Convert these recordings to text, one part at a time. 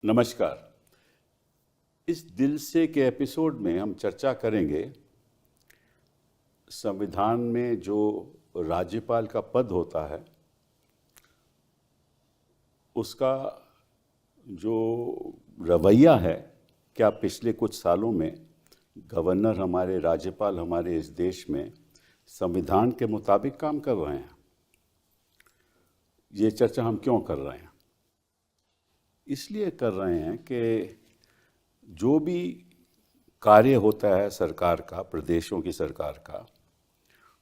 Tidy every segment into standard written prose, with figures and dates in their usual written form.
नमस्कार। इस दिल से के एपिसोड में हम चर्चा करेंगे संविधान में जो राज्यपाल का पद होता है उसका जो रवैया है। क्या पिछले कुछ सालों में गवर्नर हमारे, राज्यपाल हमारे इस देश में संविधान के मुताबिक काम कर रहे हैं? ये चर्चा हम क्यों कर रहे हैं? इसलिए कर रहे हैं कि जो भी कार्य होता है सरकार का, प्रदेशों की सरकार का,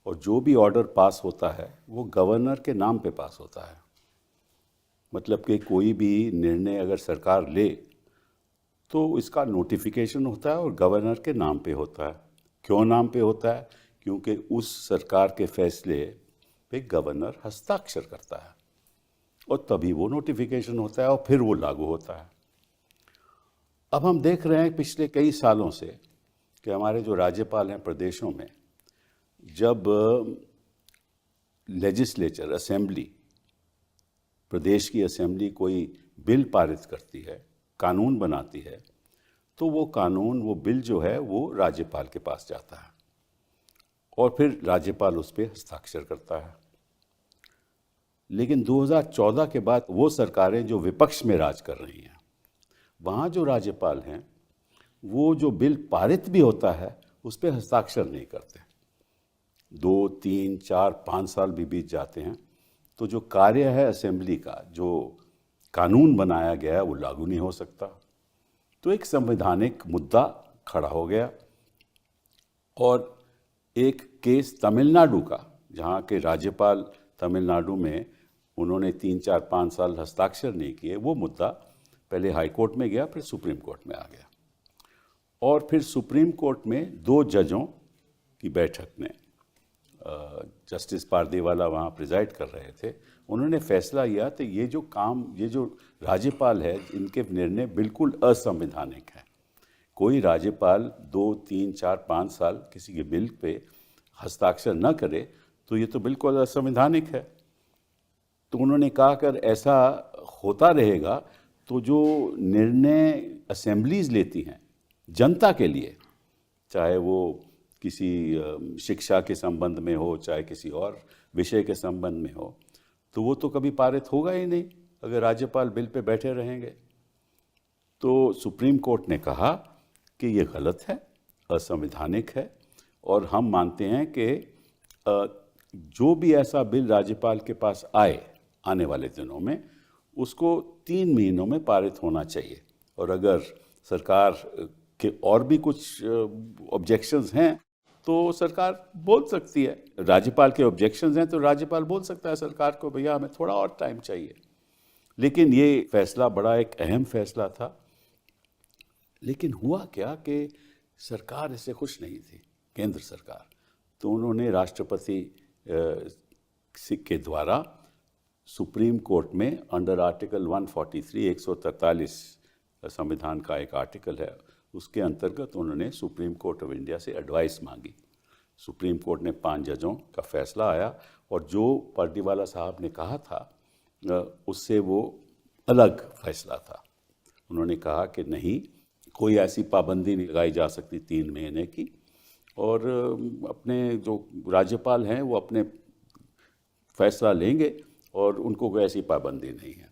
और जो भी ऑर्डर पास होता है वो गवर्नर के नाम पे पास होता है। मतलब कि कोई भी निर्णय अगर सरकार ले तो इसका नोटिफिकेशन होता है और गवर्नर के नाम पे होता है। क्यों नाम पे होता है? क्योंकि उस सरकार के फैसले पे गवर्नर हस्ताक्षर करता है और तभी वो नोटिफिकेशन होता है और फिर वो लागू होता है। अब हम देख रहे हैं पिछले कई सालों से कि हमारे जो राज्यपाल हैं प्रदेशों में, जब लेजिस्लेचर, असेंबली, प्रदेश की असेंबली कोई बिल पारित करती है, कानून बनाती है, तो वो कानून, वो बिल जो है वो राज्यपाल के पास जाता है और फिर राज्यपाल उस पर हस्ताक्षर करता है। लेकिन 2014 के बाद वो सरकारें जो विपक्ष में राज कर रही हैं, वहाँ जो राज्यपाल हैं वो जो बिल पारित भी होता है उस पर हस्ताक्षर नहीं करते। 2, 3, 4, 5 साल भी बीत जाते हैं तो जो कार्य है असेंबली का, जो कानून बनाया गया है, वो लागू नहीं हो सकता। तो एक संवैधानिक मुद्दा खड़ा हो गया और एक केस तमिलनाडु का, जहाँ के राज्यपाल तमिलनाडु में उन्होंने 3, 4, 5 साल हस्ताक्षर नहीं किए, वो मुद्दा पहले हाई कोर्ट में गया, फिर सुप्रीम कोर्ट में आ गया। और फिर सुप्रीम कोर्ट में 2 जजों की बैठक में, जस्टिस पारदीवाला वहाँ प्रिजाइड कर रहे थे, उन्होंने फैसला किया तो ये जो राज्यपाल है, इनके निर्णय बिल्कुल असंवैधानिक है। कोई राज्यपाल 2, 3, 4, 5 साल किसी के बिल पे हस्ताक्षर न करे तो ये तो बिल्कुल असंवैधानिक है। तो उन्होंने कहा अगर ऐसा होता रहेगा तो जो निर्णय असेंबलीज लेती हैं जनता के लिए, चाहे वो किसी शिक्षा के संबंध में हो, चाहे किसी और विषय के संबंध में हो, तो वो तो कभी पारित होगा ही नहीं अगर राज्यपाल बिल पे बैठे रहेंगे। तो सुप्रीम कोर्ट ने कहा कि ये गलत है, असंवैधानिक है, और हम मानते हैं कि जो भी ऐसा बिल राज्यपाल के पास आने वाले दिनों में, उसको 3 महीनों में पारित होना चाहिए। और अगर सरकार के और भी कुछ ऑब्जेक्शंस हैं तो सरकार बोल सकती है। राज्यपाल के ऑब्जेक्शंस हैं तो राज्यपाल बोल सकता है सरकार को, भैया हमें थोड़ा और टाइम चाहिए। लेकिन ये फैसला बड़ा एक अहम फैसला था। लेकिन हुआ क्या कि सरकार इससे खुश नहीं थी, केंद्र सरकार। तो उन्होंने राष्ट्रपति के द्वारा सुप्रीम कोर्ट में अंडर आर्टिकल 143, 143 संविधान का एक आर्टिकल है, उसके अंतर्गत उन्होंने सुप्रीम कोर्ट ऑफ इंडिया से एडवाइस मांगी। सुप्रीम कोर्ट ने 5 जजों का फैसला आया और जो पारदीवाला साहब ने कहा था उससे वो अलग फैसला था। उन्होंने कहा कि नहीं, कोई ऐसी पाबंदी नहीं लगाई जा सकती 3 महीने की, और अपने जो राज्यपाल हैं वो अपने फैसला लेंगे और उनको कोई ऐसी पाबंदी नहीं है।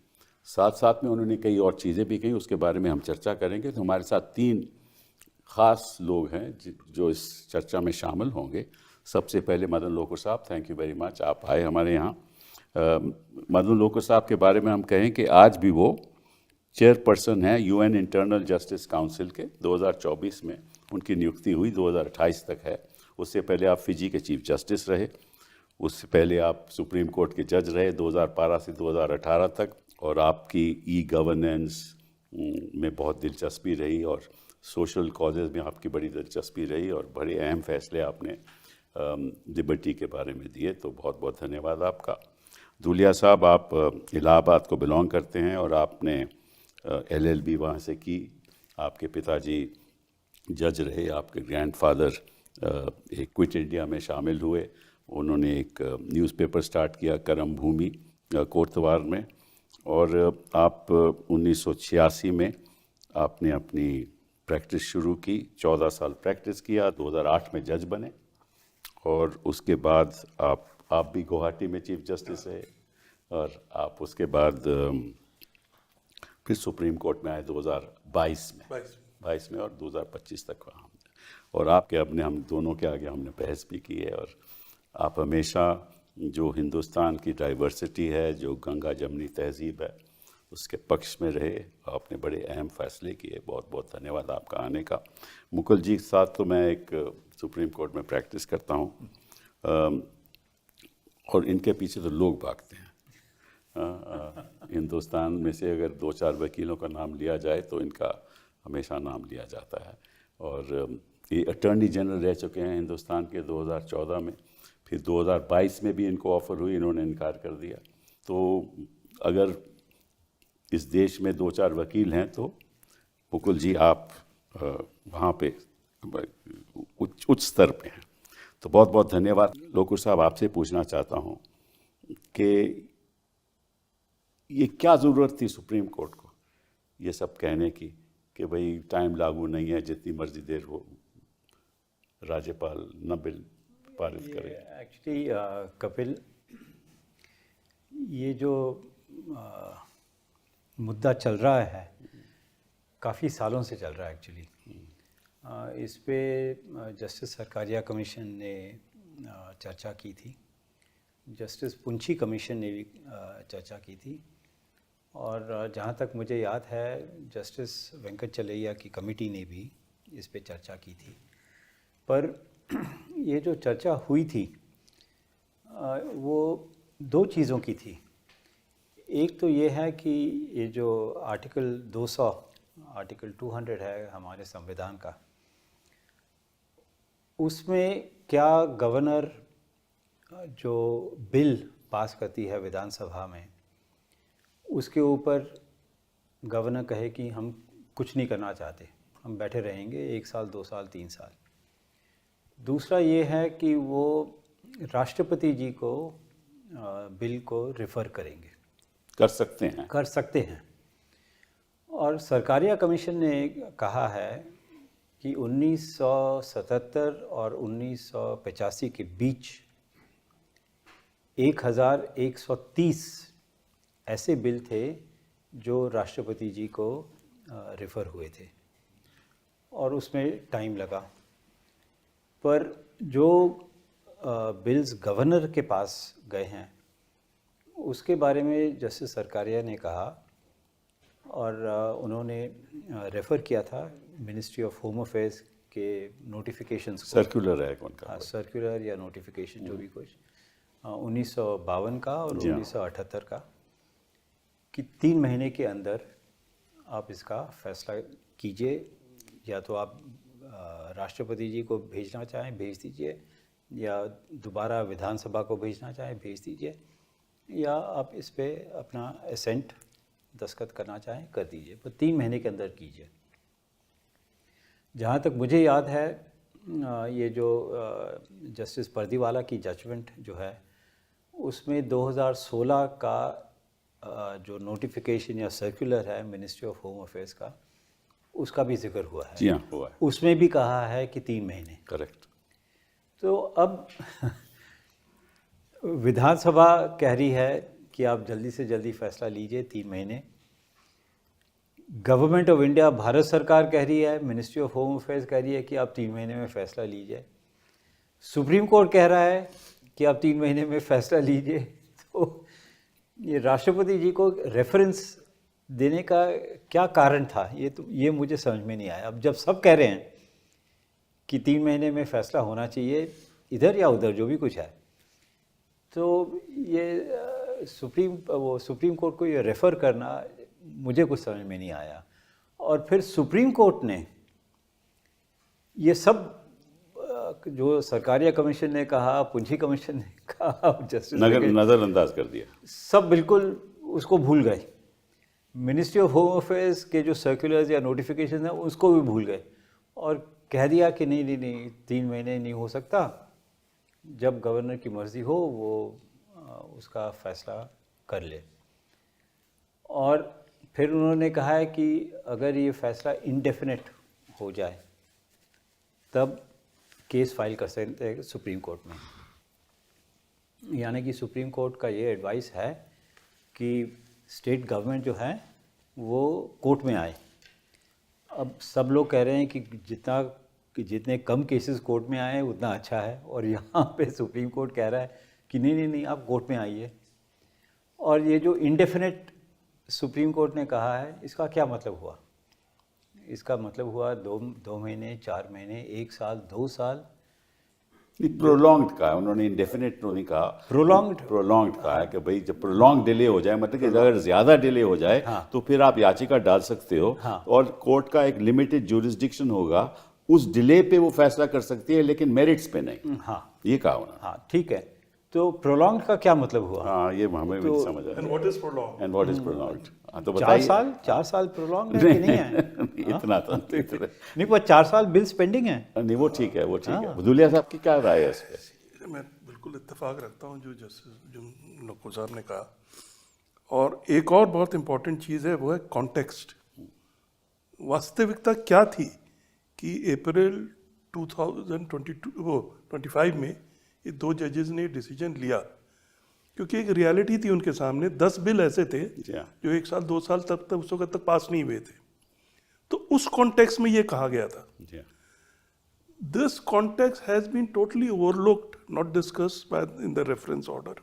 साथ साथ में उन्होंने कई और चीज़ें भी कही, उसके बारे में हम चर्चा करेंगे। तो हमारे साथ 3 ख़ास लोग हैं जो इस चर्चा में शामिल होंगे। सबसे पहले मदन लोकुर साहब, थैंक यू वेरी मच, आप आए हमारे यहाँ। मदन लोकुर साहब के बारे में हम कहें कि आज भी वो चेयरपर्सन हैं यूएन इंटरनल जस्टिस काउंसिल के। 2024 में उनकी नियुक्ति हुई, 2028 तक है। उससे पहले आप फिजी के चीफ जस्टिस रहे, उससे पहले आप सुप्रीम कोर्ट के जज रहे 2012 से 2018 तक, और आपकी ई गवर्नेंस में बहुत दिलचस्पी रही और सोशल कॉजेज़ में आपकी बड़ी दिलचस्पी रही और बड़े अहम फैसले आपने लिबर्टी के बारे में दिए। तो बहुत बहुत धन्यवाद आपका। धूलिया साहब, आप इलाहाबाद को बिलोंग करते हैं और आपने LLB वहाँ से की। आपके पिताजी जज रहे, आपके ग्रैंडफादर एक क्विट इंडिया में शामिल हुए। उन्होंने एक न्यूज़पेपर स्टार्ट किया, करम भूमि, कोतवार में, और आप 1986 में आपने अपनी प्रैक्टिस शुरू की, 14 साल प्रैक्टिस किया, 2008 में जज बने और उसके बाद आप भी गुवाहाटी में चीफ जस्टिस रहे और आप उसके बाद फिर सुप्रीम कोर्ट में आए 2022 में और 2025 तक वहाँ और आपके अपने हम दोनों के आगे हमने बहस भी की है और आप हमेशा जो हिंदुस्तान की डाइवर्सिटी है, जो गंगा जमनी तहजीब है, उसके पक्ष में रहे। आपने बड़े अहम फैसले किए। बहुत बहुत धन्यवाद आपका आने का। मुकुल जी के साथ तो मैं एक सुप्रीम कोर्ट में प्रैक्टिस करता हूँ और इनके पीछे तो लोग भागते हैं। हिंदुस्तान में से अगर 2-4 वकीलों का नाम लिया जाए तो इनका हमेशा नाम लिया जाता है और ये अटॉर्नी जनरल रह चुके हैं हिंदुस्तान के 2014 में, फिर 2022 में भी इनको ऑफ़र हुई, इन्होंने इनकार कर दिया। तो अगर इस देश में 2-4 वकील हैं तो मुकुल जी आप वहाँ पे उच्च स्तर पे हैं। तो बहुत बहुत धन्यवाद। लोकुर साहब, आपसे पूछना चाहता हूँ कि ये क्या ज़रूरत थी सुप्रीम कोर्ट को ये सब कहने की कि भाई टाइम लागू नहीं है, जितनी मर्जी देर हो राज्यपाल न बिल पारित करे। एक्चुअली कपिल, ये जो मुद्दा चल रहा है काफ़ी सालों से चल रहा है एक्चुअली। इस पे जस्टिस सरकारिया कमीशन ने चर्चा की थी, जस्टिस पुंछी कमीशन ने भी चर्चा की थी और जहाँ तक मुझे याद है जस्टिस वेंकट चलैया की कमेटी ने भी इस पे चर्चा की थी। पर ये जो चर्चा हुई थी वो 2 चीज़ों की थी। एक तो ये है कि ये जो आर्टिकल 200 है हमारे संविधान का, उसमें क्या गवर्नर जो बिल पास करती है विधानसभा में, उसके ऊपर गवर्नर कहे कि हम कुछ नहीं करना चाहते, हम बैठे रहेंगे 1 साल 2 साल 3 साल। दूसरा ये है कि वो राष्ट्रपति जी को बिल को रेफ़र करेंगे, कर सकते हैं। और सरकारिया कमीशन ने कहा है कि 1977 और 1985 के बीच 1130 ऐसे बिल थे जो राष्ट्रपति जी को रेफ़र हुए थे और उसमें टाइम लगा। पर जो बिल्स गवर्नर के पास गए हैं उसके बारे में जस्टिस सरकारिया ने कहा और उन्होंने रेफ़र किया था मिनिस्ट्री ऑफ होम अफेयर्स के नोटिफिकेशंस को। सर्कुलर है उनका, हाँ, सर्कुलर या नोटिफिकेशन जो भी कुछ 1952 का और 1978 का, कि 3 महीने के अंदर आप इसका फैसला कीजिए, या तो आप राष्ट्रपति जी को भेजना चाहें भेज दीजिए, या दोबारा विधानसभा को भेजना चाहें भेज दीजिए, या आप इस पे अपना एसेंट दस्तखत करना चाहें कर दीजिए, पर 3 महीने के अंदर कीजिए। जहाँ तक मुझे याद है ये जो जस्टिस पर्दीवाला की जजमेंट जो है उसमें 2016 का जो नोटिफिकेशन या सर्कुलर है मिनिस्ट्री ऑफ होम अफेयर्स का, उसका भी जिक्र हुआ है। जी हाँ, हुआ है। उसमें भी कहा है कि 3 महीने। करेक्ट। तो अब विधानसभा कह रही है कि आप जल्दी से जल्दी फैसला लीजिए 3 महीने। गवर्नमेंट ऑफ इंडिया, भारत सरकार कह रही है, मिनिस्ट्री ऑफ होम अफेयर्स कह रही है कि आप 3 महीने में फ़ैसला लीजिए। सुप्रीम कोर्ट कह रहा है कि आप 3 महीने में फ़ैसला लीजिए। तो ये राष्ट्रपति जी को रेफरेंस देने का क्या कारण था, ये मुझे समझ में नहीं आया। अब जब सब कह रहे हैं कि 3 महीने में फ़ैसला होना चाहिए इधर या उधर जो भी कुछ है, तो ये सुप्रीम कोर्ट को ये रेफ़र करना मुझे कुछ समझ में नहीं आया। और फिर सुप्रीम कोर्ट ने ये सब जो सरकारिया कमीशन ने कहा, पुंछी कमीशन ने कहा, जस्टिस नज़रअंदाज कर दिया, सब बिल्कुल उसको भूल गए। मिनिस्ट्री ऑफ होम अफेयर्स के जो सर्कुलर्स या नोटिफिकेशन हैं उसको भी भूल गए और कह दिया कि नहीं 3 महीने नहीं हो सकता, जब गवर्नर की मर्ज़ी हो वो उसका फ़ैसला कर ले। और फिर उन्होंने कहा है कि अगर ये फैसला इंडेफिनिट हो जाए तब केस फाइल कर सकते हैं सुप्रीम कोर्ट में। यानी कि सुप्रीम कोर्ट का ये एडवाइस है कि स्टेट गवर्नमेंट जो है वो कोर्ट में आए। अब सब लोग कह रहे हैं कि जितने कम केसेस कोर्ट में आए उतना अच्छा है, और यहाँ पे सुप्रीम कोर्ट कह रहा है कि नहीं नहीं नहीं, आप कोर्ट में आइए। और ये जो इंडेफिनिट सुप्रीम कोर्ट ने कहा है, इसका क्या मतलब हुआ? इसका मतलब हुआ 2 महीने, 4 महीने, 1 साल, 2 साल। प्रोलॉन्ग्ड कहा है उन्होंने, इंडेफिनिट तो नहीं कहा, प्रोलॉन्ग्ड कहा है कि भाई जब प्रोलॉन्ग डिले हो जाए, मतलब कि अगर ज्यादा डिले हो जाए तो फिर आप याचिका डाल सकते हो और कोर्ट का एक लिमिटेड ज्यूरिसडिक्शन होगा, उस डिले पे वो फैसला कर सकती है लेकिन मेरिट्स पे नहीं। हाँ, ये कहा उन्होंने। हाँ ठीक है, तो प्रोलॉन्ग का क्या मतलब हुआ? हाँ, ये हमें भी नहीं समझ आया। And what is prolong? And what is prolonged? तो 4 साल प्रोलॉन्ग है कि नहीं है? इतना तो नहीं, पर 4 साल बिल्स पेंडिंग है। नहीं, वो ठीक है, वो ठीक है। बदुलिया साहब की क्या राय है इस पे? मैं बिल्कुल इत्तेफाक रखता हूँ जो जस्टिस जो नक्वी साहब ने कहा। और एक और बहुत इंपॉर्टेंट चीज़ है, वो है कॉन्टेक्स्ट। वास्तविकता क्या थी कि अप्रैल 2025 में ये 2 जजेस ने डिसीजन लिया, क्योंकि एक रियलिटी थी उनके सामने। 10 बिल ऐसे थे जो 1 साल 2 साल तक उस वक्त तक पास नहीं हुए थे। तो उस कॉन्टेक्स्ट में ये कहा गया था। This context has been totally overlooked, not discussed in the reference order.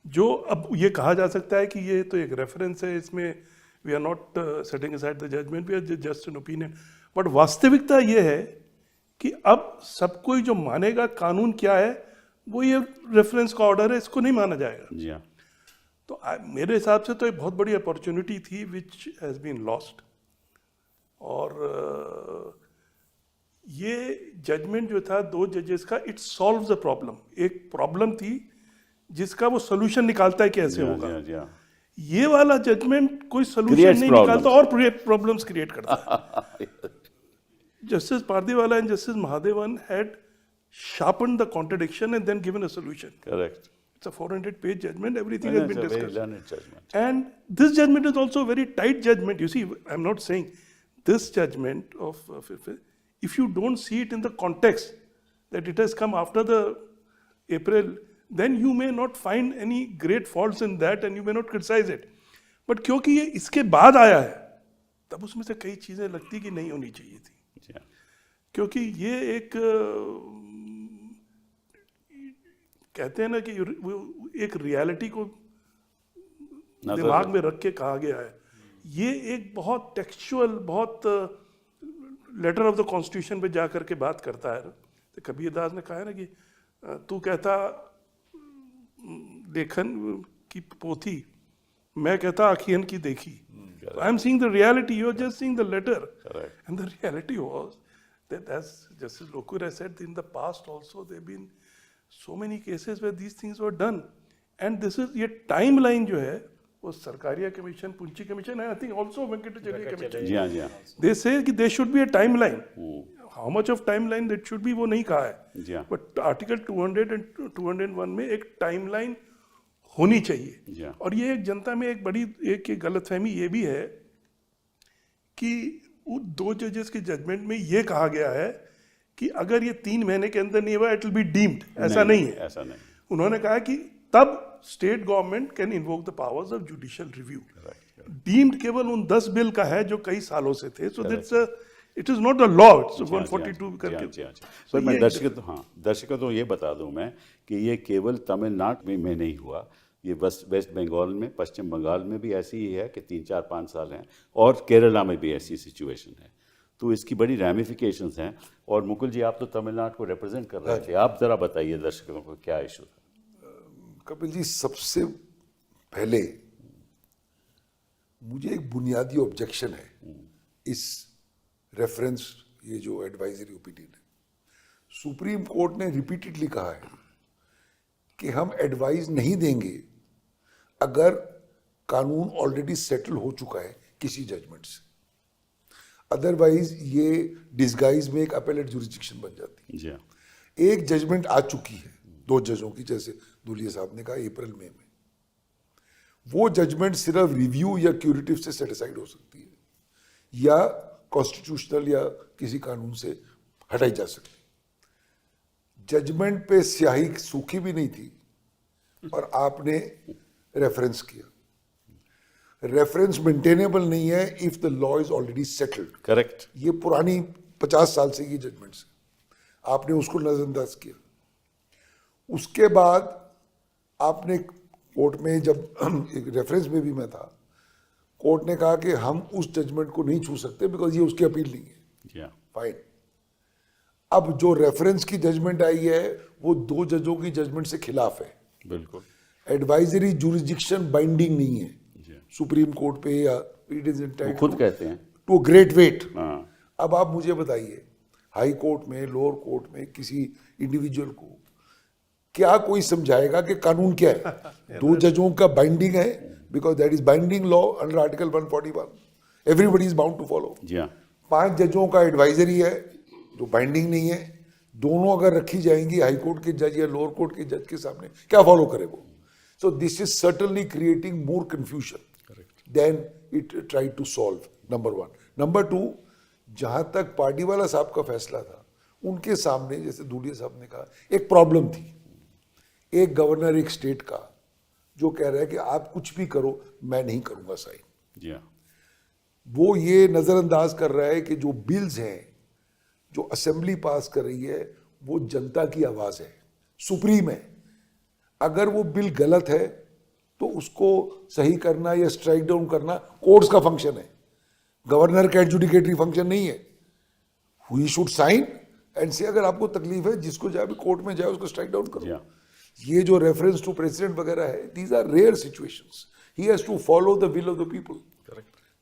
जो अब ये कहा जा सकता है कि ये तो एक रेफरेंस है, इसमें we are not setting aside the judgement, we are just an opinion. But वास्तविकता ये है कि अब सब कोई जो मानेगा कानून क्या है, वो ये रेफरेंस का ऑर्डर है, इसको नहीं माना जाएगा। जी हाँ। तो मेरे हिसाब से तो एक बहुत बड़ी अपॉर्चुनिटी थी विच हैज़ बीन लॉस्ट। और ये जजमेंट जो था 2 जजेस का, इट सॉल्व्स द प्रॉब्लम। एक प्रॉब्लम थी जिसका वो सोल्यूशन निकालता है कैसे होगा। ये वाला जजमेंट कोई सोल्यूशन नहीं निकालता और प्रॉब्लम्स क्रिएट करता है। Justice Pardiwala and justice Mahadevan had sharpened the contradiction and then given a solution. Correct. It's a 400-page judgment. Everything has been It's a very discussed. learned judgment. And this judgment is also a very tight judgment. You see, I'm not saying this judgment of, if you don't see it in the context that it has come after the April, then you may not find any great faults in that and you may not criticize it. But क्योंकि ये इसके बाद आया है, तब उसमें से कई चीजें लगती कि नहीं होनी चाहिए थी। क्योंकि ये एक कहते हैं ना कि एक रियलिटी को दिमाग में रख के कहा गया है। ये एक बहुत टेक्सचुअल, बहुत लेटर ऑफ द कॉन्स्टिट्यूशन पे जा करके बात करता है। तो कबीरदास ने कहा है ना कि तू कहता लेखन की पोथी, मैं कहता आखियन की देखी। I am seeing the reality, you are just seeing the letter. And the reality was that, as Justice Lokur has said, in the past also there have been so many cases where these things were done. And this is, ये timeline जो है वो Sarkaria commission, Punchhi commission है, I think also Venkatachalam commission, जी हाँ, जी हाँ, they say कि there should be a timeline. How much of timeline that should be वो नहीं कहा है, जी हाँ, but आर्टिकल 200 and 201 में एक टाइमलाइन होनी चाहिए। जी हाँ, और ये एक जनता में एक बड़ी एक गलतफहमी ये भी है कि 2 जजेस के जजमेंट में ये कहा गया है कि अगर ये 3 महीने के अंदर नहीं हुआ इट विल बी डीम्ड। ऐसा नहीं है, ऐसा नहीं। उन्होंने कहा कि तब state government can invoke the powers of judicial review. Deemed केवल उन 10 बिल का है जो कई सालों से थे। So that's it is not a law, it's 142 करके। पर मैं दर्शकों तो ये बता दूं मैं कि ये केवल तमिलनाडु में नहीं हुआ, ये वेस्ट बंगाल में, पश्चिम बंगाल में भी ऐसी ही है कि 3-4-5 साल हैं, और केरला में भी ऐसी सिचुएशन है। तो इसकी बड़ी रैमिफिकेशंस हैं। और मुकुल जी, आप तो तमिलनाडु को रिप्रेजेंट कर रहे थे, आप जरा बताइए दर्शकों को क्या इशू था। कपिल जी, सबसे पहले मुझे एक बुनियादी ऑब्जेक्शन है इस रेफरेंस, ये जो एडवाइजरी ओपिनियन है। सुप्रीम कोर्ट ने रिपीटेडली कहा है कि हम एडवाइस नहीं देंगे अगर कानून ऑलरेडी सेटल हो चुका है किसी जजमेंट से। अदरवाइज ये डिस्गाइज में एक अपेलेट जुरिस्डिक्शन बन जाती है। जी हाँ, एक जजमेंट आ चुकी है 2 जजों की, जैसे दुलिया साहब ने कहा अप्रैल मई में, वो जजमेंट सिर्फ रिव्यू या क्यूरेटिव से सेटिसाइड हो सकती है या कॉन्स्टिट्यूशनल या किसी कानून से हटाई जा सकती है। जजमेंट पे स्याही सूखी भी नहीं थी और आपने रेफरेंस किया। रेफरेंस मेंटेनेबल नहीं है if the law is already settled. Correct. ये पुरानी 50 साल से की जजमेंट है, आपने उसको नजरअंदाज किया। उसके बाद आपने कोर्ट में, जब एक रेफरेंस में भी मैं था, कोर्ट ने कहा कि हम उस जजमेंट को नहीं छू सकते बिकॉज ये उसकी अपील नहीं है। फाइन। अब जो रेफरेंस की जजमेंट आई है वो 2 जजों की जजमेंट से खिलाफ है। बिल्कुल। एडवाइजरी जुरिस्डिक्शन बाइंडिंग नहीं है सुप्रीम कोर्ट पे, या इट इज वो खुद कहते हैं टू ग्रेट वेट। हाँ। अब आप मुझे बताइए, हाई कोर्ट में, लोअर कोर्ट में किसी इंडिविजुअल को क्या कोई समझाएगा कि कानून क्या है? 2 जजों का बाइंडिंग है because that is binding law under article 141, everybody is bound to follow. जी हाँ। 5 जजों का एडवाइजरी है जो बाइंडिंग नहीं है। दोनों अगर रखी जाएंगी हाई कोर्ट के जज या लोअर कोर्ट के जज के सामने, क्या फॉलो करे वो? So this is certainly creating more confusion than it tried to solve, number 1। Number 2, जहां तक पार्टीवाला साहब का फैसला था, उनके सामने, जैसे धूलिया साहब ने कहा, एक प्रॉब्लम थी। एक गवर्नर एक स्टेट का जो कह रहा है कि आप कुछ भी करो, मैं नहीं करूंगा साइन। जी हाँ। वो ये नजरअंदाज कर रहा है कि जो बिल्स हैं जो असेंबली पास कर रही है वो जनता की आवाज है, सुप्रीम है। अगर वो बिल गलत है तो उसको सही करना या स्ट्राइक डाउन करना कोर्ट्स का फंक्शन है, गवर्नर का एडजुडिकेटरी फंक्शन नहीं है। ही शुड साइन एंड से अगर आपको तकलीफ है, जिसको जाए भी कोर्ट में जाए, उसको स्ट्राइक डाउन करो। Yeah. ये जो रेफरेंस टू प्रेसिडेंट वगैरह है, these are rare situations. He has to follow the will of the people.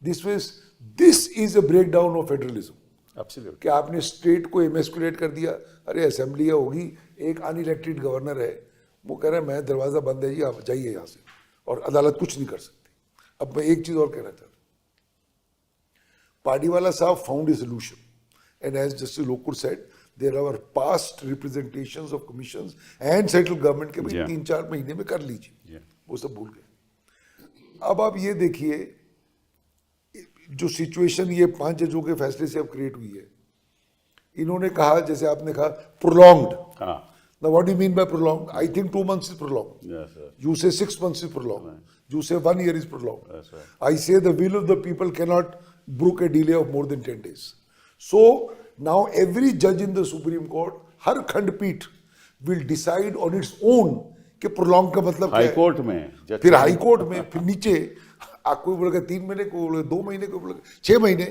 This is a break down of federalism. Absolutely. कि आपने स्टेट को इमेस्कुलेट कर दिया। अरे असेंबली होगी, एक अनइलेक्टेड गवर्नर है, वो कह रहा है मैं दरवाजा बंद है जी, आप जाइए यहाँ से, और अदालत कुछ नहीं कर सकती। अब मैं एक चीज और कहना चाहता हूँ, पार्टीवाला साहब found a solution and as Justice Lokur said, there are past representations of commissions and central government के भाई Yeah. 3-4 महीने में कर लीजिए। Yeah. वो सब भूल गए। अब आप ये देखिए, जो सिचुएशन ये 5 जजों के फैसले से अब क्रिएट हुई है, इन्होंने कहा, जैसे आपने कहा, प्रोलॉन्ग्ड। हाँ। Now what do you mean by prolonged? I think 2 months is prolonged. Yes, sir. You say 6 months is prolonged. You say 1 year is prolonged. That's right. I say the will of the people cannot brook a delay of more than 10 days. So now every judge in the Supreme Court, हर खंडपीठ will decide on its own कि prolonged का मतलब क्या high है। Court में जज फिर high court में, फिर नीचे कोई बोलेगा 3 महीने, कोई बोलेगा 2 महीने, कोई बोलेगा 6 महीने।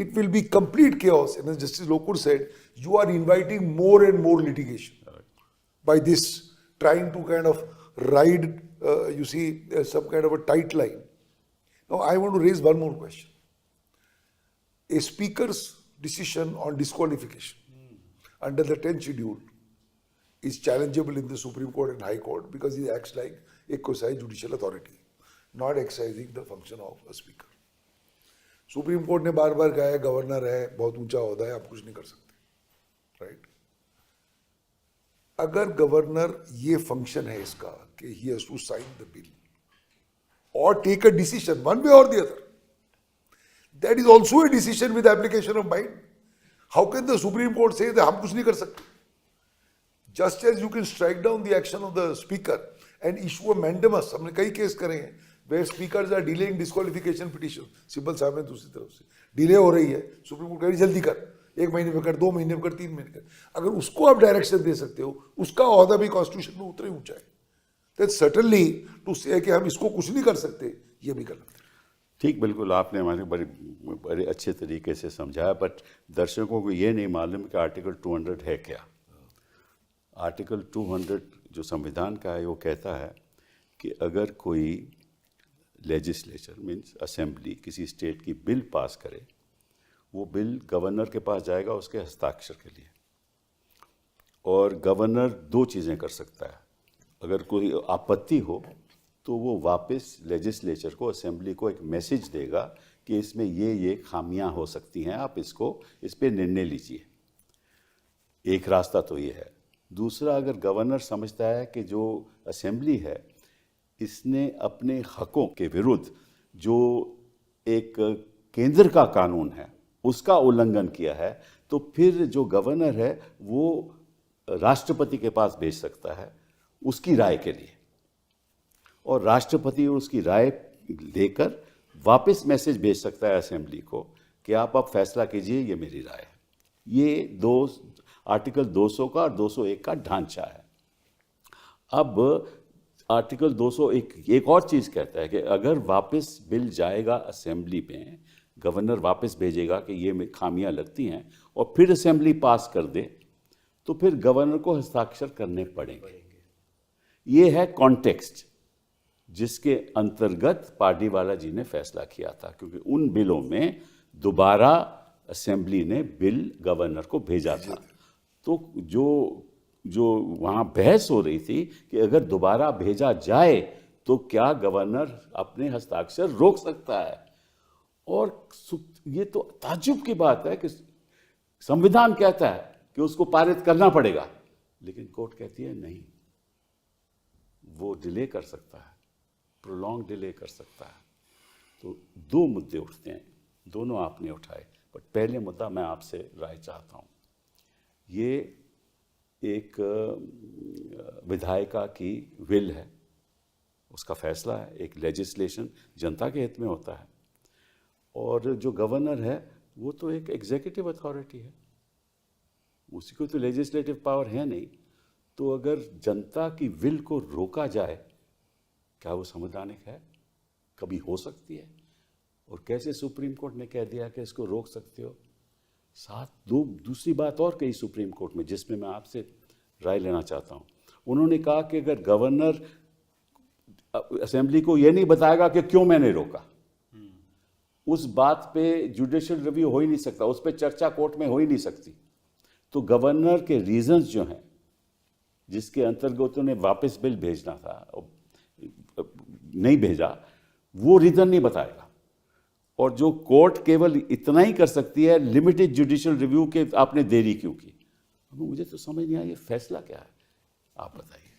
It will be complete chaos. And as Justice Lokur said, you are inviting more and more litigation by this trying to kind of ride, you see, some kind of a tight line. Now I want to raise one more question. A speaker's decision on disqualification under the 10th schedule is challengeable in the Supreme Court and High Court because he acts like a quasi-judicial authority, not exercising the function of a speaker. Supreme Court ने बार बार कहा है, governor है, बहुत ऊंचा ओहदा है, आप कुछ नहीं कर सकते, राइट? अगर गवर्नर, ये फंक्शन है इसका कि he has to sign the bill और take a decision one way और the other, that is also a decision with application of mind. How can the Supreme Court से हम कुछ नहीं कर सकते? Just as you can strike down the action of the speaker and issue a mandamus, हमने कई case करे हैं where speakers are delaying disqualification petition. Sibal साहब ने दूसरी तरफ से डिले हो रही है, सुप्रीम कोर्ट कह रही जल्दी कर, 1 महीने में कर, 2 महीने में कर, 3 महीने कर। अगर उसको आप डायरेक्शन दे सकते हो, उसका ओहदा भी कॉन्स्टिट्यूशन में उतना ही ऊंचा है, तो सर्टनली टू से कि हम इसको कुछ नहीं कर सकते, ये भी गलत है। ठीक, बिल्कुल आपने हमारे बड़े अच्छे तरीके से समझाया, बट दर्शकों को ये नहीं मालूम कि आर्टिकल 200 है क्या। आर्टिकल 200 जो संविधान का है वो कहता है कि अगर कोई लेजिस्लेचर मीन्स असेंबली किसी स्टेट की बिल पास करे, वो बिल गवर्नर के पास जाएगा उसके हस्ताक्षर के लिए, और गवर्नर 2 चीज़ें कर सकता है। अगर कोई आपत्ति हो तो वो वापस लेजिस्लेचर को, असेंबली को एक मैसेज देगा कि इसमें ये खामियां हो सकती हैं, आप इस पे निर्णय लीजिए। एक रास्ता तो ये है। दूसरा, अगर गवर्नर समझता है कि जो असेंबली है इसने अपने हकों के विरुद्ध जो एक केंद्र का कानून है उसका उल्लंघन किया है, तो फिर जो गवर्नर है वो राष्ट्रपति के पास भेज सकता है उसकी राय के लिए, और राष्ट्रपति उसकी राय लेकर वापस मैसेज भेज सकता है असेंबली को कि आप अब फैसला कीजिए, ये मेरी राय है। ये दो आर्टिकल 200 का और 201 का ढांचा है। अब आर्टिकल 201 एक और चीज़ कहता है कि अगर वापस बिल जाएगा असेंबली में, गवर्नर वापस भेजेगा कि ये खामियां लगती हैं और फिर असेंबली पास कर दे, तो फिर गवर्नर को हस्ताक्षर करने पड़ेंगे। ये है कॉन्टेक्स्ट जिसके अंतर्गत पार्डीवाला जी ने फैसला किया था, क्योंकि उन बिलों में दोबारा असेंबली ने बिल गवर्नर को भेजा था। तो जो वहाँ बहस हो रही थी कि अगर दोबारा भेजा जाए तो क्या गवर्नर अपने हस्ताक्षर रोक सकता है, और ये तो ताज्जुब की बात है कि संविधान कहता है कि उसको पारित करना पड़ेगा, लेकिन कोर्ट कहती है नहीं, वो डिले कर सकता है, प्रोलॉन्ग डिले कर सकता है। तो दो मुद्दे उठते हैं, दोनों आपने उठाए, बट पहले मुद्दा मैं आपसे राय चाहता हूँ। ये एक विधायिका की विल है, उसका फैसला है, एक लेजिस्लेशन जनता के हित में होता है, और जो गवर्नर है वो तो एक एग्जीक्यूटिव अथॉरिटी है, उसी को तो लेजिस्लेटिव पावर है नहीं। तो अगर जनता की विल को रोका जाए, क्या वो संवैधानिक है? कभी हो सकती है? और कैसे सुप्रीम कोर्ट ने कह दिया कि इसको रोक सकते हो? साथ दूसरी बात और कही सुप्रीम कोर्ट में, जिसमें मैं आपसे राय लेना चाहता हूँ। उन्होंने कहा कि अगर गवर्नर असेंबली को ये नहीं बताएगा कि क्यों मैंने रोका, उस बात पे जुडिशियल रिव्यू हो ही नहीं सकता, उस पर चर्चा कोर्ट में हो ही नहीं सकती। तो गवर्नर के रीजंस जो हैं जिसके अंतर्गत उन्हें वापस बिल भेजना था, नहीं भेजा, वो रीजन नहीं बताएगा। और जो कोर्ट केवल इतना ही कर सकती है, लिमिटेड जुडिशियल रिव्यू के आपने देरी क्यों की। मुझे तो समझ नहीं आया ये फैसला क्या है, आप बताइए।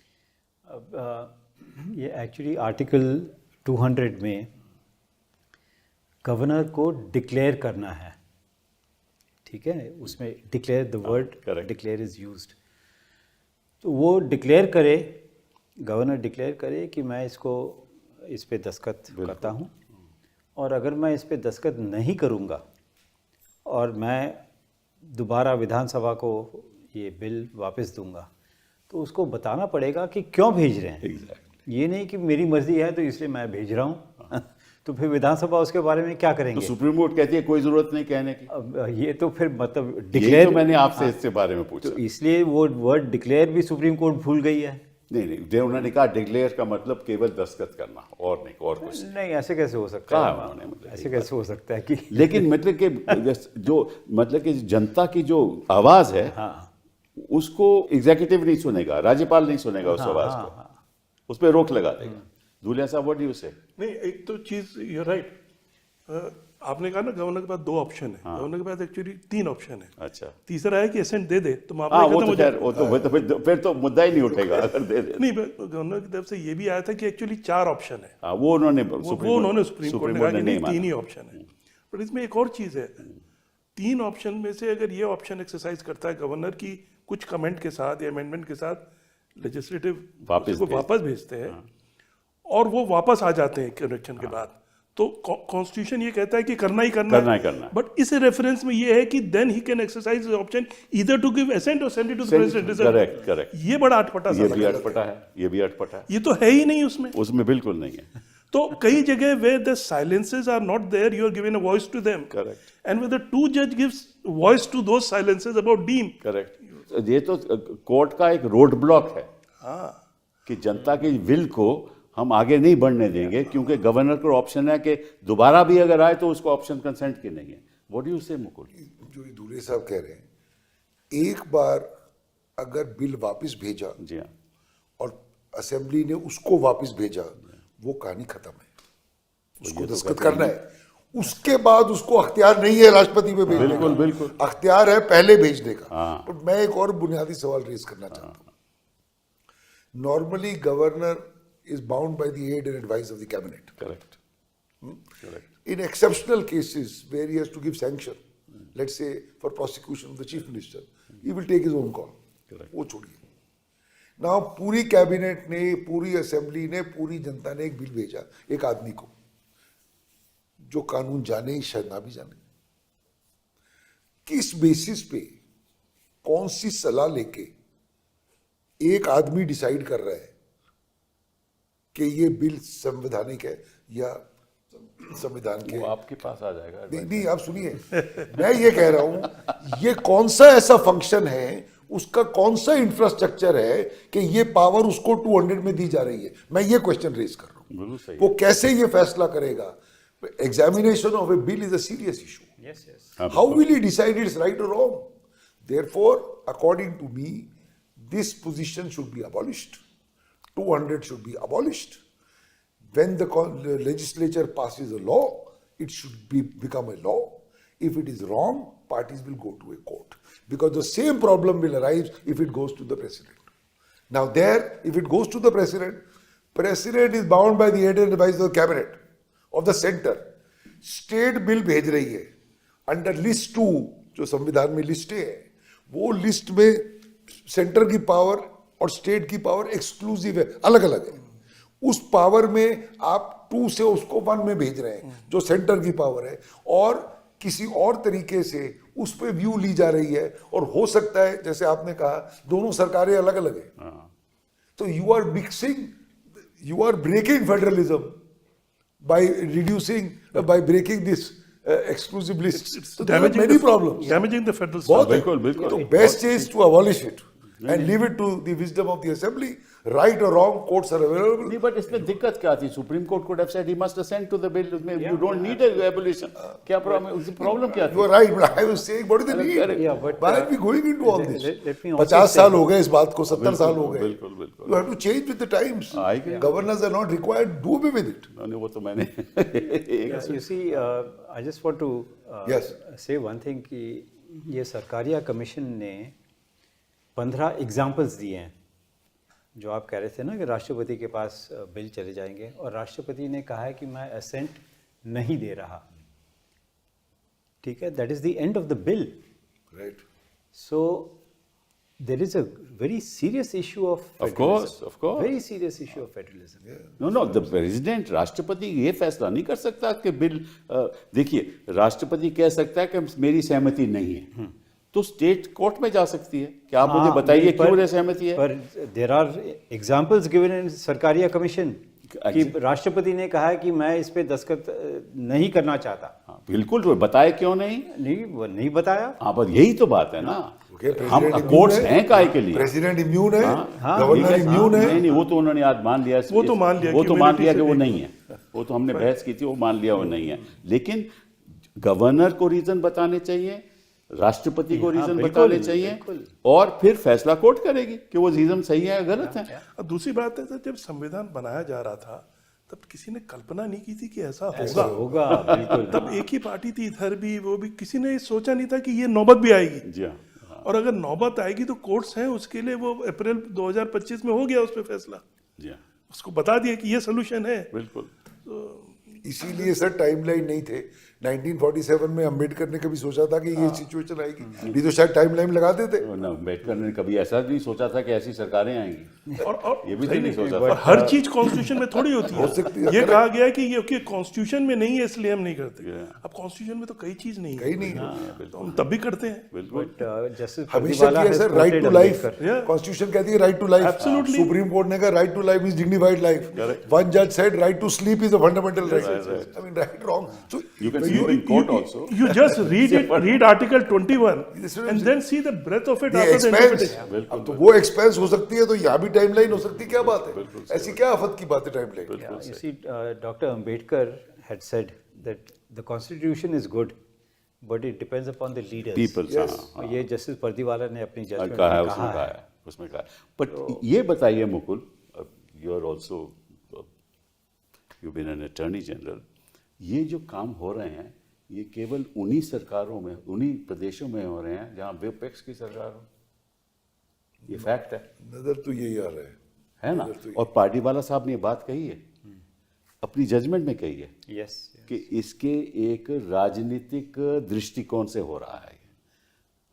अब ये एक्चुअली आर्टिकल 200 में गवर्नर को डिक्लेयर करना है, ठीक है, उसमें declare the word declare is used. तो वो डिक्लेयर करे, गवर्नर डिक्लेयर करे कि मैं इस पे दस्तखत करता हूँ, और अगर मैं इस पे दस्तखत नहीं करूँगा और मैं दोबारा विधानसभा को ये बिल वापस दूंगा, तो उसको बताना पड़ेगा कि क्यों भेज रहे हैं। Exactly. ये नहीं कि मेरी मर्जी है तो इसलिए मैं भेज रहा हूँ तो फिर विधानसभा उसके बारे में क्या करेंगे? तो सुप्रीम कोर्ट कहती है कोई जरूरत नहीं कहने की। अब ये तो फिर मतलब यही डिक्लेयर, तो मैंने आपसे इसके बारे में पूछा। तो इसलिए वो वर्ड डिक्लेयर भी सुप्रीम कोर्ट भूल गई है। नहीं, उन्होंने कहा डिक्लेयर का मतलब केवल दस्तखत करना, और नहीं, और कुछ नहीं, ऐसे कैसे हो सकता कहा है? उन्होंने, मतलब ऐसे कैसे हो सकता है कि लेकिन मतलब कि जो मतलब कि जनता की जो आवाज है, हाँ, उसको एग्जीक्यूटिव नहीं सुनेगा, राज्यपाल नहीं सुनेगा उस आवाज को, उस पर रोक लगा देगा। धुलिया साहब, व्हाट डू यू से? नहीं, एक तो चीज यू राइट, आपने कहा ना गवर्नर के पास 2 ऑप्शन है। गवर्नर के पास एक्चुअली 3 ऑप्शन है। अच्छा, तीसरा है कि एसेंट दे दे तो मामला हाँ, खत्म हो जाए। फिर तो मुद्दा ही नहीं उठेगा अगर दे दे। नहीं, गवर्नर की तरफ से ये भी आया था कि एक्चुअली 4 ऑप्शन है। हाँ, वो उन्होंने सुप्रीम कोर्ट ने कहा कि नहीं, 3 ही माना। ऑप्शन है। बट इसमें एक और चीज है, 3 ऑप्शन में से अगर ये ऑप्शन एक्सरसाइज करता है गवर्नर की कुछ कमेंट के साथ या अमेंडमेंट के साथ, लेजिस्लेटिव वापस भेजते हैं और वो वापस आ जाते हैं इलेक्शन के बाद, तो कॉन्स्टिट्यूशन ये कहता है कि करना ही करना है। बट इस रेफरेंस में ये है कि then he can exercise option either to give assent और send it to the president. Correct. ये बड़ा अटपटा सा, ये भी अटपटा है, ये तो है ही नहीं उसमें बिल्कुल नहीं है। तो कई जगह where the silences are not there, you are giving a voice to them. Correct. And when the two जज gives voice to those silences about them. Correct. ये तो कोर्ट का एक रोड ब्लॉक है, हाँ, कि जनता की विल को हम आगे नहीं बढ़ने देंगे, क्योंकि गवर्नर को ऑप्शन है कि दोबारा भी अगर आए तो उसको ऑप्शन कंसेंट की नहीं है। व्हाट डू यू से मुकुल? जो ये दूल्हे साहब कह रहे हैं, एक बार अगर बिल वापस भेजा, जी हाँ, और असेंबली ने उसको वापस भेजा, वो कहानी खत्म है, उसको दस्तखत करना है। उसके बाद उसको अख्तियार नहीं है राष्ट्रपति पे भेजने का, बिल्कुल अख्तियार है पहले भेजने का। हाँ। तो मैं एक और बुनियादी सवाल रेज करना चाहता हूँ। Normally governor is bound by the aid and advice of the cabinet. Correct. Correct. In exceptional cases where he has to give sanction, let's say for prosecution of the chief minister, he will take his own call. Correct. वो छोड़िए. Now पूरी cabinet ने, पूरी assembly ने, पूरी जनता ने एक bill भेजा एक आदमी को, जो कानून जाने ही शायद ना भी जाने. किस बेसिस पे, कौन सी सलाह लेके एक आदमी डिसाइड कर रहा है कि ये बिल संवैधानिक है या संविधान के? वो आपके पास आ जाएगा. नहीं, आप सुनिए, मैं ये कह रहा हूं, ये कौन सा ऐसा फंक्शन है, उसका कौन सा इंफ्रास्ट्रक्चर है कि ये पावर उसको 200 में दी जा रही है? मैं ये क्वेश्चन रेज कर रहा हूं. बिल्कुल सही. वो कैसे ये फैसला करेगा? Examination of A bill is a serious issue. Yes, yes. How will he decide it's right or wrong? Therefore, according to me, this position should be abolished. 200 should be abolished. When the legislature passes a law, it should become a law. If it is wrong, parties will go to a court. Because the same problem will arise if it goes to the president. Now there, if it goes to the president is bound by the aid and advice of the cabinet, of the center. State bill भेज रही है. Under list 2 जो संविधान में लिस्टें है, वो list में centre की पावर और स्टेट की पावर एक्सक्लूसिव है, अलग अलग है. उस पावर में आप 2 से उसको 1 में भेज रहे हैं, जो सेंटर की पावर है, और किसी और तरीके से उस पर व्यू ली जा रही है. और हो सकता है, जैसे आपने कहा, दोनों सरकारें अलग अलग है. तो you are mixing, you are breaking federalism by reducing, by breaking this exclusive list. So there are many problems. Damaging the federal बहुत system. है. बिल्कुल, बिल्कुल. तो best is to abolish it and leave it to the wisdom of the assembly. Right or wrong, courts are available. नहीं, but इसमें दिक्कत क्या थी? Supreme court could have said he must assent to the bill. You don't need a abolition. क्या problem? उसकी problem क्या थी? You are right, but I was saying, what is the need? Yeah, but, Why are we going into all this? let me also 50 say- साल हो गए इस बात को, 70 साल हो गए. बिल्कुल, बिल्कुल. You have to change with the times. I agree. Governors are not required. Do away with it. नहीं, वो तो मैंने Yeah, you see, I just want to Yes. say one thing कि ये सरकारिया कमीशन ने 15 एग्जाम्पल्स दिए हैं. जो आप कह रहे थे ना कि राष्ट्रपति के पास बिल चले जाएंगे, और राष्ट्रपति ने कहा है कि मैं असेंट नहीं दे रहा. ठीक है, that is the end of the bill. Right. So there is a very serious issue of Of course, federalism. of course. Very serious issue of federalism. Know the president, राष्ट्रपति ये फैसला नहीं कर सकता कि बिल, देखिए, राष्ट्रपति कह सकता है कि मेरी सहमति नहीं है, तो स्टेट कोर्ट में जा सकती है कि आप मुझे बताइए क्यों मेरी सहमति है. पर there are examples given in Sarkaria commission कि राष्ट्रपति ने कहा है कि मैं इस पे दस्तखत नहीं करना चाहता. हाँ, बिल्कुल, तो बताए क्यों नहीं? नहीं, वो नहीं बताया. हाँ, पर यही तो बात है ना. Okay, हम president कोर्ट्स immune है, हैं काहे के लिए? प्रेसिडेंट इम्यून है, हाँ, गवर्नर ठीक इम्यून है. नहीं, वो तो उन्होंने आज मान लिया. वो तो मान लिया वो कि तो मान immunity लिया से कि वो नहीं नहीं है. वो तो हमने बहस की थी, वो मान लिया वो नहीं है. लेकिन गवर्नर को रीजन बताने चाहिए, राष्ट्रपति को रीजन बिल्कुल, बताने चाहिए, बिल्कुल. और फिर फैसला कोर्ट करेगी कि वो रीजन सही है या गलत है. अब दूसरी बात है सर, जब संविधान बनाया जा रहा था तब किसी ने कल्पना नहीं की थी कि ऐसा ऐसा होगा. होगा, बिल्कुल. तब एक ही पार्टी थी इधर भी, वो भी, किसी ने सोचा नहीं था कि ये नौबत भी आएगी. जी हाँ. और अगर नौबत आएगी तो कोर्ट्स हैं उसके लिए. वो अप्रैल 2025 में हो गया उस पर फैसला, जी हाँ, उसको बता दिया कि ये सोल्यूशन है. बिल्कुल. इसीलिए सर टाइमलाइन नहीं थे. 1947 में अंबेडकर ने कभी सोचा था कि ये सिचुएशन आएगी? नहीं तो शायद टाइमलाइन लगा देते. अम्बेडकर ने कभी ऐसा नहीं सोचा था कि ऐसी सरकारें आएंगी. और ये भी तो सही नहीं सोचा और था. हर चीज कॉन्स्टिट्यूशन में थोड़ी होती हो सकती है, है. ये correct. कहा गया कि ये कॉन्स्टिट्यूशन में नहीं है इसलिए हम नहीं करते. Yeah. अब कॉन्स्टिट्यूशन में तो कई चीज नहीं कहीं है, नहीं. तो हम तब भी करते हैं. बिल्कुल. बट जस्टिस हमेशा प्रतिवाला किया has sir, right quoted to life. Ambedkar. Constitution कहती है right to life. Absolutely. Supreme Court ने कहा right to life is dignified life. One जज said right to sleep is a fundamental right. I mean right wrong. So You can see in court also. You just read it, read Article 21 and then see the breadth of it after the expense. interpretation. अब तो वो expense हो सकती है, तो यहाँ भी timeline हो सकती है. क्या बात है? ऐसी क्या आफत की बात है timeline? Yeah, you see, Dr. Ambedkar had said that the constitution is good, but it depends upon the leaders. People, Yes. हाँ, और ये जस्टिस प्रतिवाला ने अपनी जजमेंट कहा है, में उसने कहा कहा है. है, उसमें कहा है. बट ये बताइए Mukul, you are also, you been an attorney general, ये जो काम हो रहे हैं ये केवल उन्हीं सरकारों में, उन्हीं प्रदेशों में हो रहे हैं जहां विपक्ष की सरकार हो. ये फैक्ट है. नजर तो यही आ रहा है ना। और पार्टीवाला साहब ने ये बात कही है, अपनी जजमेंट में कही है यस कि इसके एक राजनीतिक दृष्टिकोण से हो रहा है,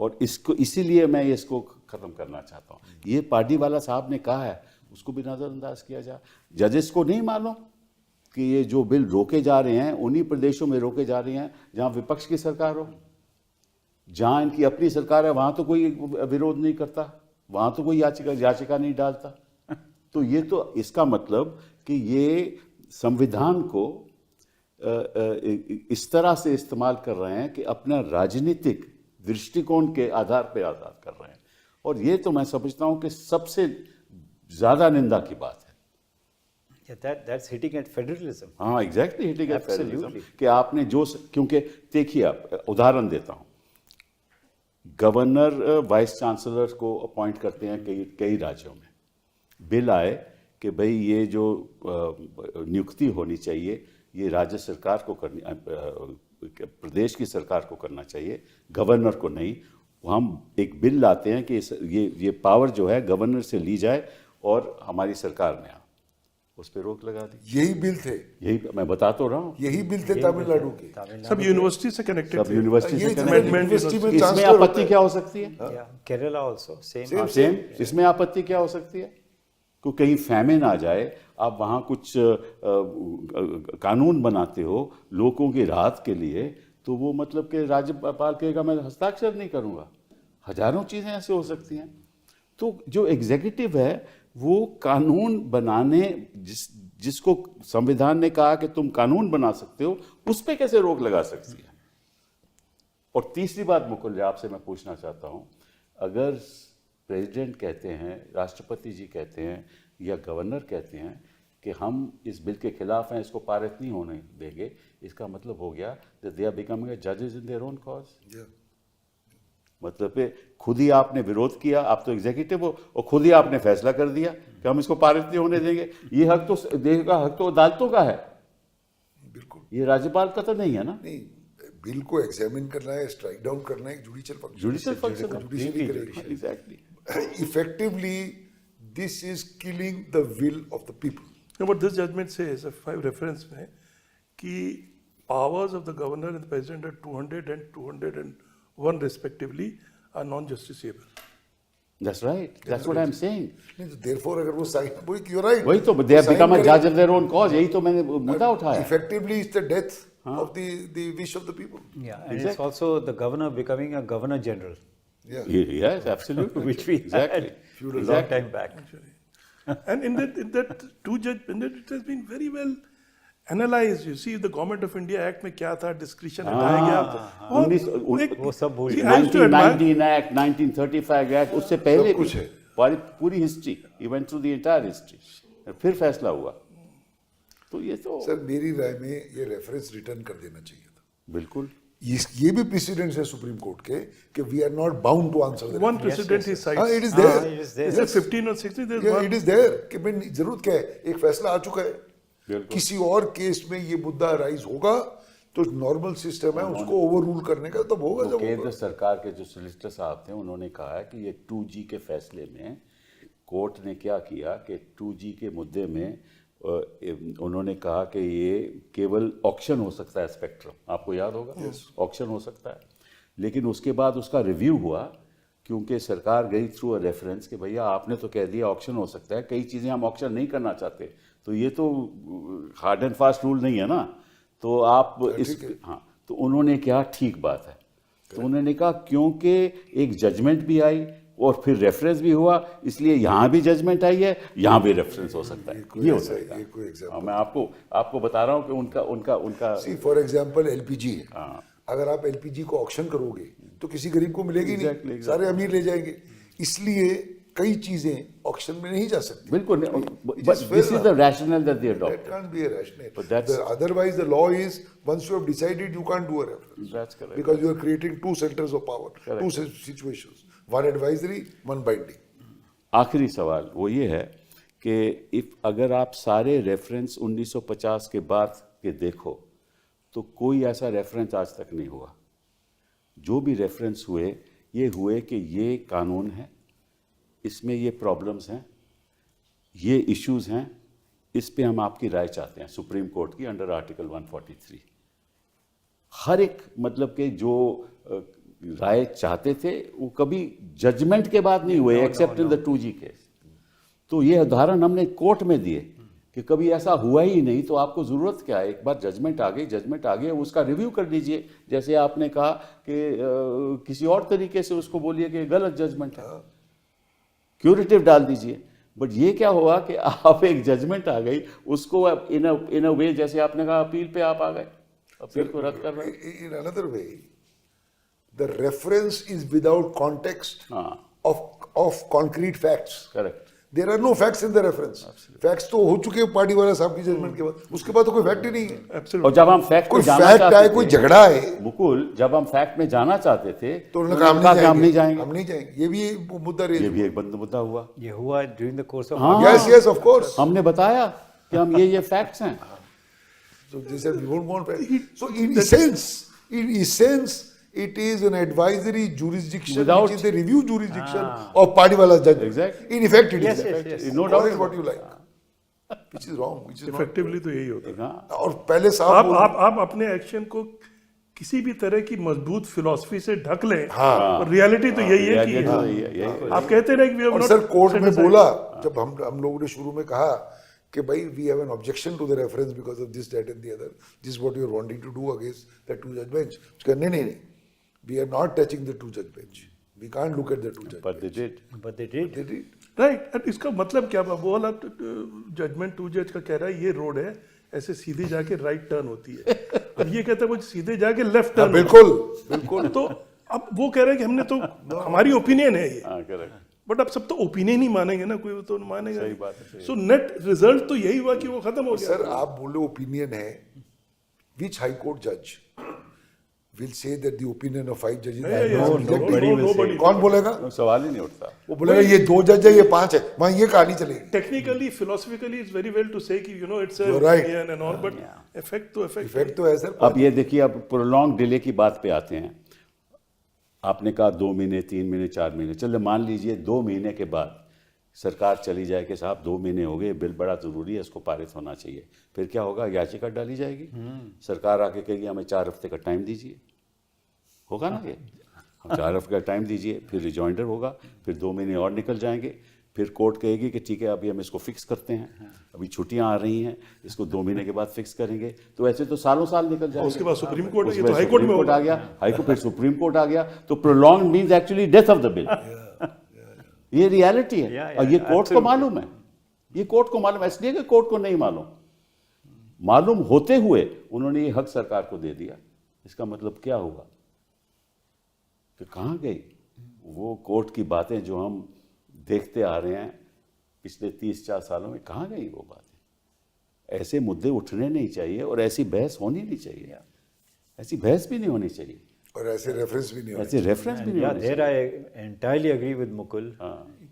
और इसको इसीलिए मैं इसको खत्म करना चाहता हूँ। ये पार्टीवाला साहब ने कहा है, उसको भी नज़रअंदाज किया जाए। जजेस को नहीं मालूम कि ये जो बिल रोके जा रहे हैं उन्हीं प्रदेशों में रोके जा रहे हैं जहाँ विपक्ष की सरकार हो। जहाँ इनकी अपनी सरकार है वहाँ तो कोई विरोध नहीं करता, वहाँ तो कोई याचिका नहीं डालता। तो ये तो इसका मतलब कि ये संविधान को इस तरह से इस्तेमाल कर रहे हैं कि अपना राजनीतिक दृष्टिकोण के आधार पर आज़ाद कर रहे हैं, और ये तो मैं समझता हूँ कि सबसे ज़्यादा निंदा की बात है। That's hitting at federalism. हाँ, exactly hitting at federalism Absolutely. कि आपने जो, क्योंकि देखिए आप, उदाहरण देता हूँ, गवर्नर वाइस चांसलर को अपॉइंट करते हैं कई राज्यों में। बिल आए कि भाई ये जो नियुक्ति होनी चाहिए ये राज्य सरकार को करनी, प्रदेश की सरकार को करना चाहिए, गवर्नर को नहीं। हम एक बिल लाते हैं कि ये पावर जो है गवर्नर से ली जाए और हमारी सरकार में आ, उस पर रोक लगा दी। यही बिल थे, यही मैं बता तो रहा हूँ, यही बिल थे तमिलनाडु के। सब यूनिवर्सिटी से कनेक्टेड सब यूनिवर्सिटी ये से इतने connected। यूनिवर्सिटी में इसमें ट्रांसफर होता आपत्ति है। क्या हो सकती है? Yeah, Kerala also same. हाँ, सेम। इसमें आपत्ति क्या हो सकती है? को कहीं फैमिन आ जाए, आप वहाँ कुछ कानून बनाते हो लोगों की राहत के लिए, तो वो मतलब कि राज्यपाल कहेगा मैं हस्ताक्षर नहीं करूँगा। हजारों चीज़ें ऐसे हो सकती हैं। तो जो एग्जीक्यूटिव है वो कानून बनाने, जिसको संविधान ने कहा कि तुम कानून बना सकते हो, उस पर कैसे रोक लगा सकती है? और तीसरी बात मुकुल आपसे मैं पूछना चाहता हूँ, अगर प्रेसिडेंट कहते हैं, राष्ट्रपति जी कहते हैं या गवर्नर कहते हैं कि हम इस बिल के खिलाफ हैं, इसको पारित नहीं होने देंगे, इसका मतलब हो गया that they are becoming judges in their own cause। मतलब पे खुद ही आपने विरोध किया, आप तो एग्जीक्यूटिव हो, और खुद ही आपने फैसला कर दिया कि हम इसको पारित नहीं होने देंगे। ये हक तो देश का हक तो अदालतों का है, बिल्कुल ये राज्यपाल का तो नहीं है ना। नहीं, बिल को एग्जामिन करना है, स्ट्राइक डाउन करना है, एक judicial function, judicial function judiciary करेगी। Exactly. Effectively, this is killing the will of the people. No, but this judgment says, five reference में, कि powers of the governor and the president are 200 and 201 respectively are non-justiciable. That's right, that's what I'm saying। नहीं, तो therefore अगर वो sign, you're right, वही तो they have become a judge of their own cause, यही तो मैंने मुद्दा उठाया। Effectively, it's the death of the wish of the people. Yeah, and it's also the governor becoming a governor general, Yeah. Yes, absolutely, which we exactly, had a long time back. And in that it has been very well analyzed. You see, the Government of India Act में क्या था, discretion हटाया गया। वो सब भूल See, गए। I used to admire- 1919 Act, 1935 Act, उससे पहले कुछ भी है। पूरी history, he went through the entire history, फिर फैसला हुआ। तो ये तो सर मेरी राय में ये रेफरेंस रिटर्न कर देना चाहिए था। बिल्कुल ये भी प्रेसिडेंट है सुप्रीम कोर्ट के कि we are not bound to answer One precedent he cites. It is there, it is there. Is it 15 or 16? There's one. It is there कि भाई जरूरत क्या है, एक फैसला आ चुका है, बिल्कुल। किसी और केस में ये मुद्दा राइज होगा तो नॉर्मल सिस्टम है उसको ओवर रूल करने का, तब होगा तो जब केंद्र होगा। सरकार के जो सोलिसिटर साहब थे उन्होंने कहा है कि ये 2G के फैसले में कोर्ट ने क्या किया कि 2G के मुद्दे में उन्होंने कहा कि ये केवल ऑक्शन हो सकता है, स्पेक्ट्रम आपको याद होगा, ऑक्शन हो सकता है, लेकिन उसके बाद उसका रिव्यू हुआ क्योंकि सरकार गई थ्रू अ रेफरेंस कि भैया आपने तो कह दिया ऑक्शन हो सकता है, कई चीज़ें हम ऑक्शन नहीं करना चाहते, तो ये तो हार्ड एंड फास्ट रूल नहीं है ना, तो आप इस हाँ, तो उन्होंने क्या ठीक बात है, तो उन्होंने कहा क्योंकि एक जजमेंट भी आई और फिर रेफरेंस भी हुआ, इसलिए यहाँ भी जजमेंट आई है, यहाँ भी रेफरेंस हो सकता है, ये हो सकता है। हाँ, मैं आपको बता रहा हूँ कि उनका सी फॉर एग्जांपल एलपीजी है, अगर आप एलपीजी को ऑक्शन करोगे तो किसी गरीब को मिलेगी नहीं, सारे अमीर ले जाएंगे, इसलिए कई चीजें ऑक्शन में नहीं जा सकती। बिल्कुल, but this is the rationale that they adopted. That can't be a rationale. But that's- Otherwise, the law is once you have decided, you can't do a reference. That's correct. Because you are creating two centers of power, two situations, one advisory, one binding. आखिरी सवाल वो ये है कि अगर आप सारे reference 1950 के बाद के देखो तो कोई ऐसा रेफरेंस आज तक नहीं हुआ। जो भी रेफरेंस हुए ये हुए कि ये कानून है, इसमें ये प्रॉब्लम्स हैं, ये इश्यूज हैं, इस पे हम आपकी राय चाहते हैं सुप्रीम कोर्ट की अंडर आर्टिकल 143। हर एक मतलब के जो राय चाहते थे वो कभी जजमेंट के बाद नहीं हुए, accept in the 2G case. तो ये उदाहरण हमने कोर्ट में दिए कि कभी ऐसा हुआ ही नहीं, तो आपको ज़रूरत क्या है? एक बार जजमेंट आ गई, उसका रिव्यू कर लीजिए। जैसे आपने कहा कि किसी और तरीके से उसको बोलिए कि गलत जजमेंट है, क्यूरेटिव डाल दीजिए। बट ये क्या हुआ कि आप एक जजमेंट आ गई, उसको इन अ वे जैसे आपने कहा अपील पे आप आ गए, अपील को रद्द कर रहे हैं। In another way, the reference is without context of concrete facts. Correct. There are no facts in the reference. Facts तो हो चुके हैं पार्टी वाला साहब की जजमेंट के बाद, उसके बाद तो कोई फैक्ट ही नहीं है। और जब हम फैक्ट कोई में जाना फैक्ट चाहते आए, थे, कोई झगड़ा है, मुकुल, जब हम फैक्ट में जाना चाहते थे तो उन्होंने कहा हम नहीं जाएंगे, हम नहीं जाएंगे। ये भी एक मुद्दा रेज ये भी एक बंद मुद्दा हुआ। ये हुआ ड्यूरिंग द कोर्स ऑफ हाँ, yes of course. हमने बताया कि हम ये फैक्ट्स हैं। So they said we won't want facts. So in essence it is an advisory jurisdiction Without- which is the review jurisdiction of party wala judgment. Exactly. In effect it Yes, is that. yes, yes. No Call doubt it what about you like. Which is wrong, which is not. Effectively तो यही होता है। हाँ, और पहले साहब आप अपने एक्शन को किसी भी तरह की मजबूत फिलॉसफी से ढक लें, हाँ। और रियलिटी तो यही है कि यही आप कहते रहे कि we have और not सर कोर्ट set में aside- बोला, जब हम लोगों ने शुरू में कहा कि भाई we have an objection to the reference because of this that and the other, this what you are wanting to do against the 2 जज बेंच। नहीं, we are not touching the 2 जज bench, we can't look at the 2 जज but they did. but they did. Right. अब इसका मतलब क्या? वो वाला जजमेंट 2 जज का कह रहा है ये रोड है, ऐसे सीधे जाके राइट टर्न होती है, अब ये कहता है वो सीधे जाके लेफ्ट टर्न। बिल्कुल। तो अब वो कह रहा है कि हमने तो हमारी ओपिनियन है ये, हाँ, correct. बट अब सब तो ओपिनियन ही मानेंगे ना, कोई तो मानेगा। सही बात है, सही सो नेट रिजल्ट तो यही हुआ कि वो खत्म हो गया। सर आप बोले ओपिनियन है, विच हाई कोर्ट जज will say that the opinion of 5 जजेस Nobody. कौन बोलेगा? सवाल ही नहीं उठता। वो बोलेगा ये 2 जज है, ये 5 है, वहां ये कहानी चलेगी। Technically philosophically it's very well to say कि it's You're right. Opinion and all, but effect तो इफेक्ट तो है सर। अब ये देखिए, अब प्रोलॉन्ग डिले की बात पे आते हैं। आपने कहा 2 महीने, 3 महीने, 4 महीने, चलो मान लीजिए 2 महीने के बाद सरकार चली जाए कि साहब 2 महीने हो गए, बिल बड़ा ज़रूरी है, इसको पारित होना चाहिए। फिर क्या होगा? याचिका डाली जाएगी, सरकार आके कहेगी हमें 4 हफ्ते का टाइम दीजिए, होगा ना? ये हम 4 हफ्ते का टाइम दीजिए, फिर रिजॉइंडर होगा, फिर 2 महीने और निकल जाएंगे, फिर कोर्ट कहेगी कि ठीक है अभी हम इसको फिक्स करते हैं, अभी छुट्टियां आ रही हैं, इसको 2 महीने के बाद फिक्स करेंगे। तो ऐसे तो सालों साल निकल जाएंगे। उसके बाद सुप्रीम कोर्ट, उसके ये तो बाद हाई कोर्ट में सुप्रीम कोर्ट होगा। आ गया, हाई कोर्ट, फिर सुप्रीम कोर्ट आ गया, तो prolong means actually death of the bill. ये रियलिटी है। Yeah, और ये yeah, कोर्ट को मालूम है, ये कोर्ट को मालूम है, इसलिए कि कोर्ट को नहीं मालूम होते हुए उन्होंने ये हक सरकार को दे दिया। इसका मतलब क्या हुआ कि कहाँ गई वो कोर्ट की बातें जो हम देखते आ रहे हैं पिछले 30-40 सालों में? कहाँ गई वो बातें? ऐसे मुद्दे उठने नहीं चाहिए और ऐसी बहस होनी नहीं चाहिए, ऐसी बहस भी नहीं होनी चाहिए, और ऐसे रेफरेंस भी नहीं होने ऐसे रेफरेंस भी नहीं Yeah, होने there चाहिए। I entirely agree with Mukul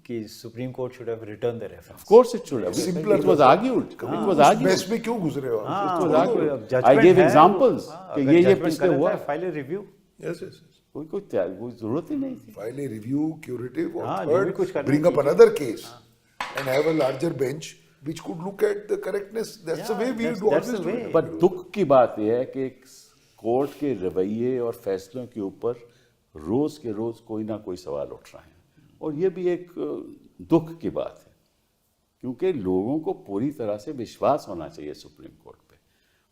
कि Supreme Court should have returned the reference. Of course it should have. Simpler It was argued. It was चाहिए। argued. बहस में क्यों घुस रहे हो आप? हाँ, was वो argued. अब I judgment gave है, examples कि अगर ये judgment पिछले गलत हुआ। है, file a review. Yes, yes, yes. कोई जरूरत ही नहीं थी। File a review, curative, or हाँ, जो भी third, कुछ करना bring up कीजिए। another case and have a larger bench which could look at the correctness. That's the way we do that's always the do way. it. पर दुख की बात यह है कि कोर्ट के रवैये और फैसलों के ऊपर रोज के रोज कोई ना कोई सवाल उठ रहे हैं, और ये भी एक दुख की बात है, क्योंकि लोगों को पूरी तरह से विश्वास होना चाहिए सुप्रीम कोर्ट पे,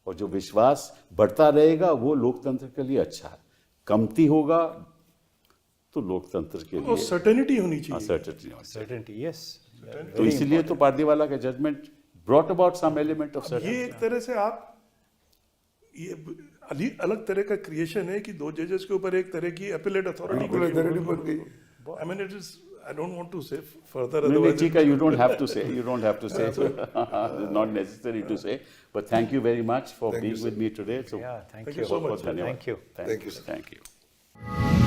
और जो विश्वास बढ़ता रहेगा वो लोकतंत्र के लिए अच्छा है। कमती होगा तो लोकतंत्र के और लिए सर्टेनिटी होनी चाहिए। uncertainty होनी चाहिए। Certainty, yes. तो इसीलिए तो पार्दीवाला का judgement brought about some element of ये एक तरह से आप ये अलग तरह का क्रिएशन है कि 2 जजेस के ऊपर एक तरह की अपीलेट अथॉरिटी बिल्कुल authority बन गई। I mean it is, I don't want to say further, No, Chika, you don't have to say. You don't have to say. It's not necessary to say. But thank you very much for being with me today. So, Yeah, thank Thank you. you so much. धन्यवाद. Thank you. Thank you, sir. Thank you.